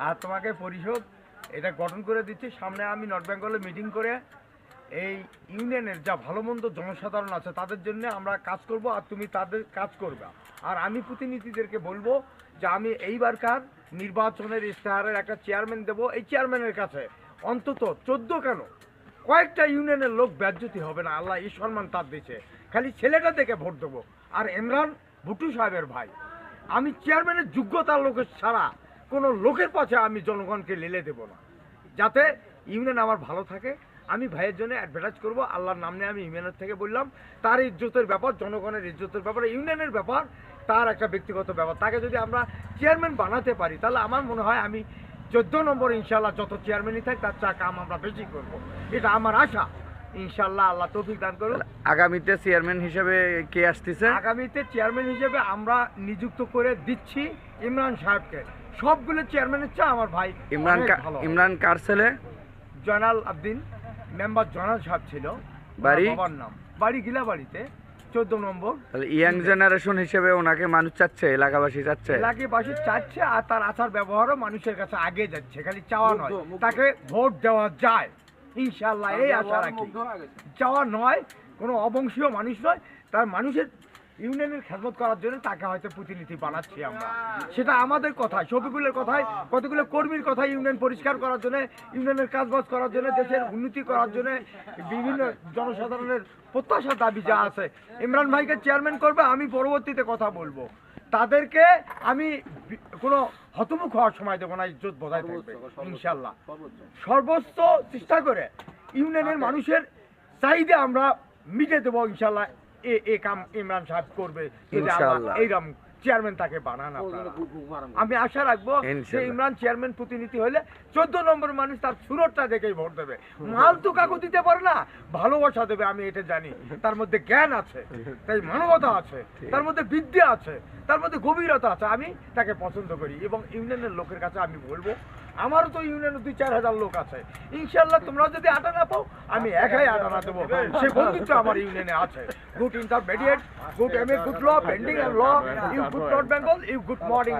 আর তোমাকে পরিষদ এটা গঠন করে দিচ্ছি। সামনে আমি নর্থ বেঙ্গলে মিটিং করে এই ইউনিয়নের যা ভালো মন্দ জনসাধারণ আছে তাদের জন্য আমরা কাজ করব, আর তুমি তাদের কাজ করবে। আর আমি প্রতিনিধিদেরকে বলবো যে আমি এইবারকার নির্বাচনের ইশতেহারের একটা চেয়ারম্যান দেব। এই চেয়ারম্যানের কাছে অন্তত 14 কেন কয়েকটা ইউনিয়নের লোক ব্যাজ্যতি হবে না, আল্লাহ এই সম্মান তার দিচ্ছে। খালি ছেলেটা দেখে ভোট দেবো। আর ইমরান ভুট্টু সাহেবের ভাই, আমি চেয়ারম্যানের যোগ্যতার লোকের ছাড়া কোনো লোকের পাশে আমি জনগণকে লেলে দেব না, যাতে ইউনিয়ন আমার ভালো থাকে। আমি ভাইয়ের জন্য অ্যাডভার্টাইজ করব, আল্লাহর নাম নিয়ে আমি ইউনিয়নের থেকে বললাম। তার ইজ্জতের ব্যাপার, জনগণের ইজ্জতের ব্যাপার, ইউনিয়নের ব্যাপার, তার একটা ব্যক্তিগত ব্যাপার। তাকে যদি আমরা চেয়ারম্যান বানাতে পারি তাহলে আমার মনে হয় আমি 14 নম্বর ইনশাল্লাহ যত চেয়ারম্যানই থাক তার চা কাম আমরা বেশি করব, এটা আমার আশা। ইনশাল্লাহ আল্লাহ তৌফিক দান করুন। আগামীতে চেয়ারম্যান হিসেবে কে আসতেছে? আগামীতে চেয়ারম্যান হিসেবে আমরা নিযুক্ত করে দিচ্ছি ইমরান সাহেবকে। সবগুলো চেয়ারম্যানের চা আমার ভাই ইমরান কার ছেলে? জয়নাল আবদিন, মেম্বার জয়নাল সাহেব ছিল। বাড়ি? বাবার নাম বাড়ি গিলাবাড়িতে, 14 নম্বর। তাহলে ইয়াং জেনারেশন হিসেবে ওনাকে মানুষ চাচ্ছে, এলাকাবাসী চাচ্ছে, এলাকাবাসী চাচ্ছে। আর তার আচার ব্যবহারও মানুষের কাছে আগে যাচ্ছে, খালি চাওয়া নয়, তাকে ভোট দেওয়া যায় ইনশাল্লাহ, এই আশা রাখি। চাওয়া নয়, কোনো অবংশীয় মানুষ নয়, তার মানুষের ইউনিয়নের খেদমত করার জন্য তাকে হয়তো প্রতিনিধি বানাচ্ছি আমরা। সেটা আমাদের কথায়, শফিকুলের কথায়, কতগুলো কর্মীর কথায়, ইউনিয়ন পরিষ্কার করার জন্য, ইউনিয়নের কাজবাজ করার জন্য, দেশের উন্নতি করার জন্য, বিভিন্ন জনসাধারণের প্রত্যাশা দাবি যা আছে, ইমরান ভাইকে চেয়ারম্যান করবে। আমি পরবর্তীতে কথা বলবো, তাদেরকে আমি কোনো হতমুখ হওয়ার সময় দেবো না, ইজ্জত বজায় থাকবে ইনশাল্লাহ। সর্বোচ্চ চেষ্টা করে ইউনিয়নের মানুষের চাহিদা আমরা মিটে দেবো ইনশাল্লাহ। এ কাম ইমরান সাহেব করবে, এইরকম চেয়ারম্যান তাকে বানান আপনারা। আমি আশা রাখবো যে ইমরান চেয়ারম্যান প্রতিনিধি হলে 14 নম্বর মানুষ তার সুরতটা দেখেই ভোট দেবে। মাল তো কাকু দিতে পারে না, ভালোবাসা দেবে, আমি এটা জানি। তার মধ্যে জ্ঞান আছে, তাই মানবতা আছে, তার মধ্যে বিদ্যা আছে, তার মধ্যে গভীরতা আছে। আমি তাকে পছন্দ করি এবং ইউনিয়নের লোকের কাছে আমি বলবো, আমারও তো ইউনিয়নে 2-4 হাজার লোক আছে। ইনশাল্লাহ তোমরা যদি আটা না পাও, আমি একাই আটা দেবো। সে বন্ধুত্ব আমার ইউনিয়নে আছে। Good intermediate, good MA, good law, pending and law, you good North Bengal, you good morning.